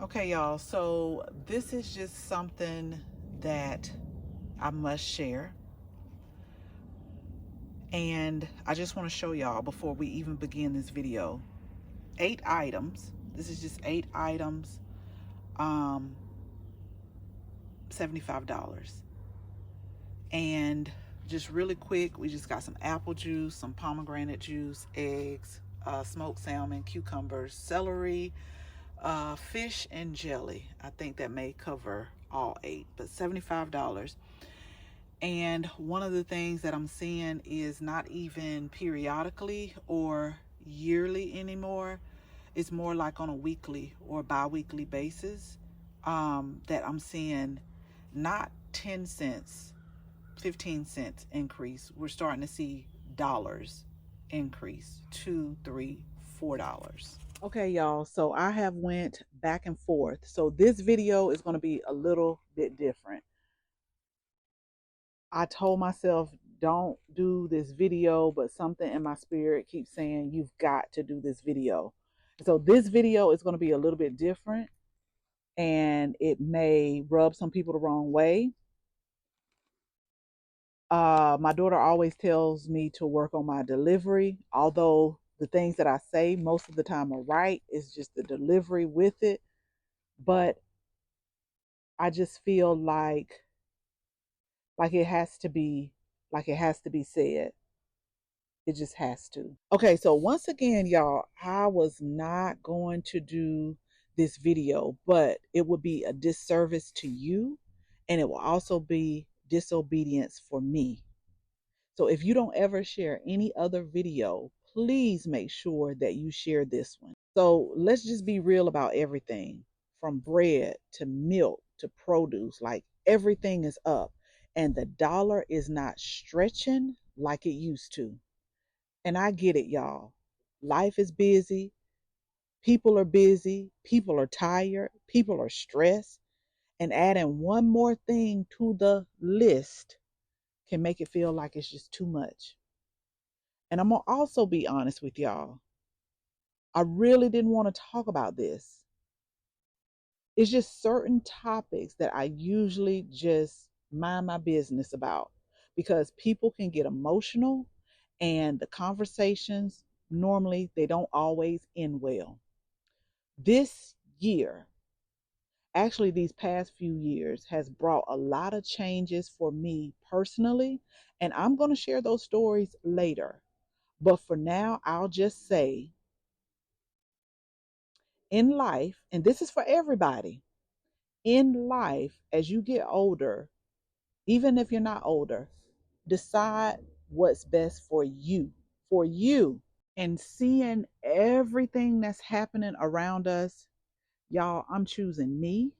Okay, y'all, so this is just something that I must share. And I just want to show y'all before we even begin this video. 8 items. This is just 8 items. Um, $75. And just really quick, we just got some apple juice, some pomegranate juice, eggs, smoked salmon, cucumbers, celery, fish, and jelly. I think that may cover all 8, but $75. And one of the things that I'm seeing is not even periodically or yearly anymore. It's more like on a weekly or bi-weekly basis, that I'm seeing not 10 cents, 15 cents increase. We're starting to see dollars increase, 2, 3, $4. Okay, y'all, so I have went back and forth. So this video is going to be a little bit different. I told myself, don't do this video, but something in my spirit keeps saying, you've got to do this video. So this video is going to be a little bit different, and it may rub some people the wrong way. My daughter always tells me to work on my delivery, although the things that I say most of the time are right. It's just the delivery with it. But I just feel like it has to be like it has to be said. It just has to. Okay, so once again, y'all, I was not going to do this video, but it would be a disservice to you, and it will also be disobedience for me. So if you don't ever share any other video, please make sure that you share this one. So let's just be real about everything, from bread to milk to produce. Like, everything is up, and the dollar is not stretching like it used to. And I get it, y'all. Life is busy. People are busy. People are tired. People are stressed. And adding one more thing to the list can make it feel like it's just too much. And I'm going to also be honest with y'all. I really didn't want to talk about this. It's just certain topics that I usually just mind my business about, because people can get emotional, and the conversations normally they don't always end well. This year, actually these past few years, has brought a lot of changes for me personally, and I'm going to share those stories later. But for now, I'll just say, in life, and this is for everybody, in life, as you get older, even if you're not older, decide what's best for you. For you. And seeing everything that's happening around us, y'all, I'm choosing me.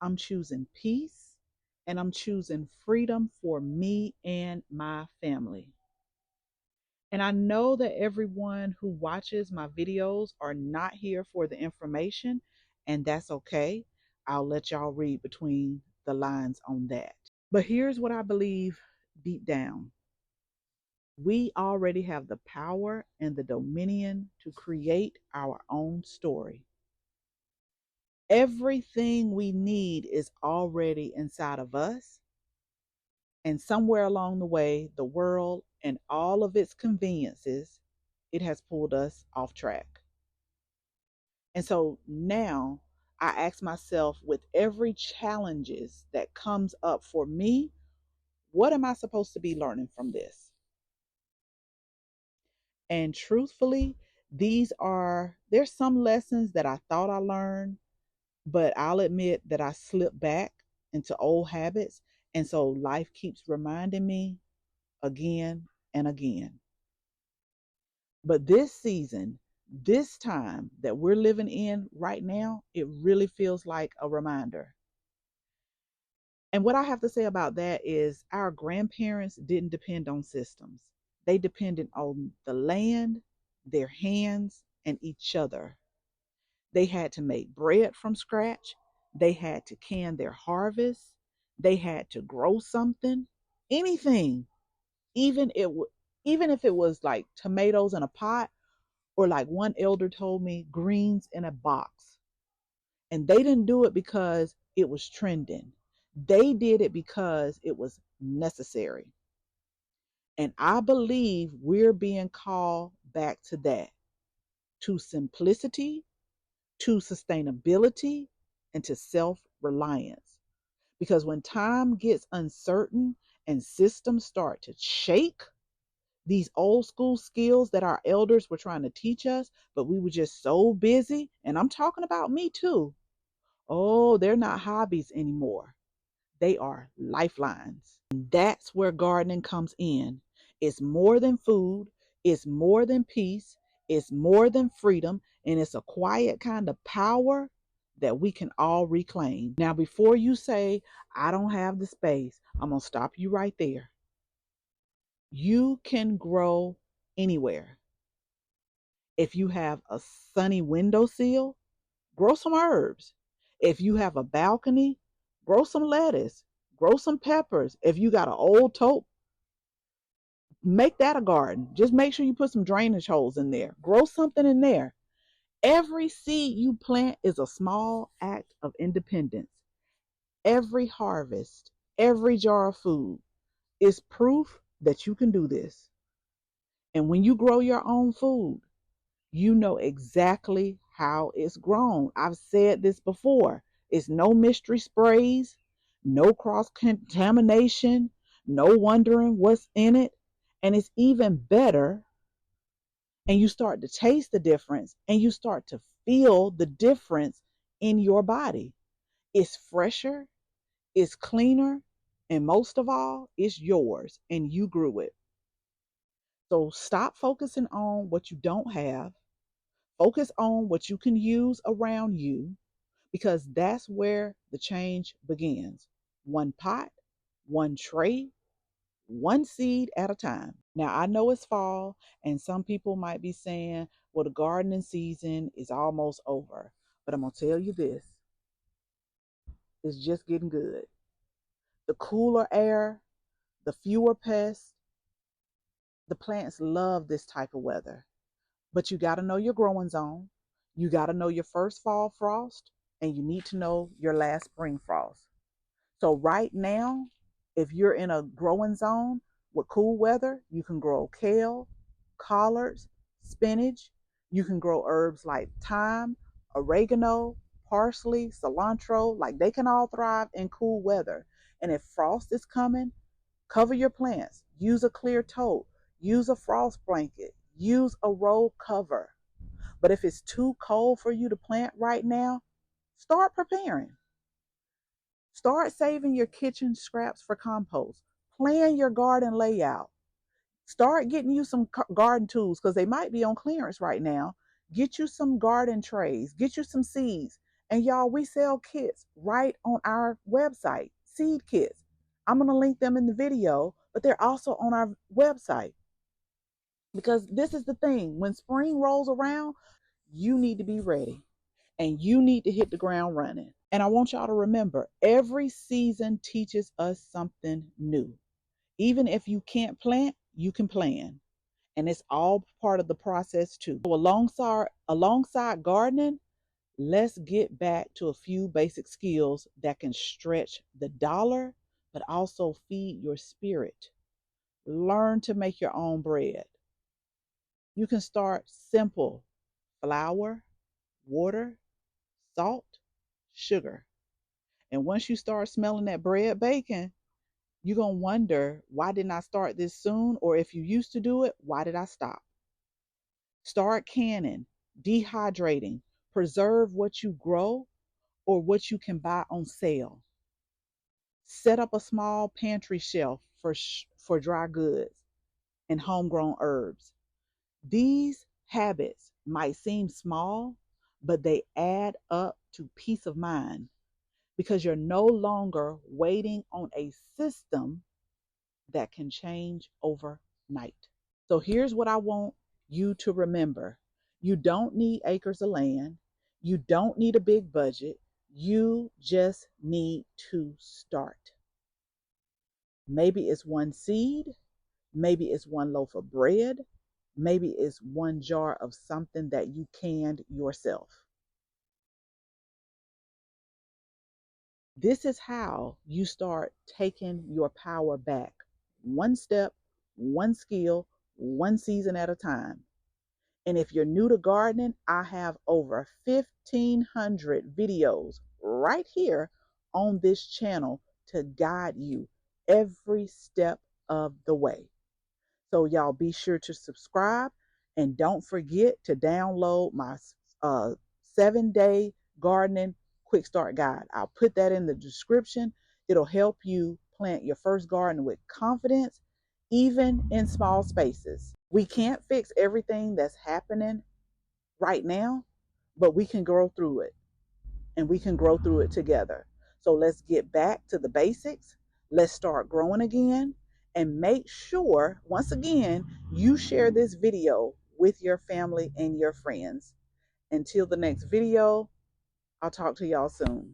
I'm choosing peace. And I'm choosing freedom for me and my family. And I know that everyone who watches my videos are not here for the information, and that's okay. I'll let y'all read between the lines on that. But here's what I believe deep down: we already have the power and the dominion to create our own story. Everything we need is already inside of us. And somewhere along the way, the world and all of its conveniences, it has pulled us off track. And so now I ask myself, with every challenges that comes up for me, what am I supposed to be learning from this? And truthfully, there's some lessons that I thought I learned, but I'll admit that I slipped back into old habits. And so life keeps reminding me again and again. But this season, this time that we're living in right now, it really feels like a reminder. And what I have to say about that is, our grandparents didn't depend on systems. They depended on the land, their hands, and each other. They had to make bread from scratch. They had to can their harvest. They had to grow something, anything, even it even if it was like tomatoes in a pot, or like one elder told me, greens in a box. And they didn't do it because it was trending. They did it because it was necessary. And I believe we're being called back to that, to simplicity, to sustainability, and to self reliance. Because when time gets uncertain and systems start to shake, these old school skills that our elders were trying to teach us, but we were just so busy, and I'm talking about me too. Oh, they're not hobbies anymore. They are lifelines. And that's where gardening comes in. It's more than food, it's more than peace, it's more than freedom, and it's a quiet kind of power that we can all reclaim. Now, before you say, I don't have the space, I'm going to stop you right there. You can grow anywhere. If you have a sunny windowsill, grow some herbs. If you have a balcony, grow some lettuce, grow some peppers. If you got an old tote, make that a garden. Just make sure you put some drainage holes in there. Grow something in there. Every seed you plant is a small act of independence. Every harvest, every jar of food is proof that you can do this. And when you grow your own food, you know exactly how it's grown. I've said this before. It's no mystery sprays, no cross contamination, no wondering what's in it. And it's even better. And you start to taste the difference and you start to feel the difference in your body. It's fresher, it's cleaner, and most of all, it's yours and you grew it. So stop focusing on what you don't have. Focus on what you can use around you because that's where the change begins. One pot, one tray, one seed at a time. Now, I know it's fall, and some people might be saying, well, the gardening season is almost over. But I'm going to tell you this, it's just getting good. The cooler air, the fewer pests, the plants love this type of weather. But you got to know your growing zone. You got to know your first fall frost, and you need to know your last spring frost. So right now, if you're in a growing zone with cool weather, you can grow kale, collards, spinach. You can grow herbs like thyme, oregano, parsley, cilantro. Like they can all thrive in cool weather. And if frost is coming, cover your plants. Use a clear tote. Use a frost blanket. Use a roll cover. But if it's too cold for you to plant right now, start preparing. Start saving your kitchen scraps for compost. Plan your garden layout. Start getting you some garden tools because they might be on clearance right now. Get you some garden trays. Get you some seeds. And y'all, we sell kits right on our website, seed kits. I'm going to link them in the video, but they're also on our website. Because this is the thing, when spring rolls around, you need to be ready and you need to hit the ground running. And I want y'all to remember, every season teaches us something new. Even if you can't plant, you can plan. And it's all part of the process too. So alongside gardening, let's get back to a few basic skills that can stretch the dollar, but also feed your spirit. Learn to make your own bread. You can start simple: flour, water, salt, sugar. And once you start smelling that bread baking, you're going to wonder, why didn't I start this soon? Or if you used to do it, why did I stop? Start canning, dehydrating, preserve what you grow or what you can buy on sale. Set up a small pantry shelf for dry goods and homegrown herbs. These habits might seem small, but they add up to peace of mind because you're no longer waiting on a system that can change overnight. So here's what I want you to remember. You don't need acres of land. You don't need a big budget. You just need to start. Maybe it's one seed. Maybe it's one loaf of bread. Maybe it's one jar of something that you canned yourself. This is how you start taking your power back, one step, one skill, one season at a time. And if you're new to gardening, I have over 1,500 videos right here on this channel to guide you every step of the way. So y'all be sure to subscribe, and don't forget to download my 7-day gardening quick start guide. I'll put that in the description. It'll help you plant your first garden with confidence, even in small spaces. We can't fix everything that's happening right now, but we can grow through it, and we can grow through it together. So let's get back to the basics. Let's start growing again, and make sure, once again, you share this video with your family and your friends. Until the next video, I'll talk to y'all soon.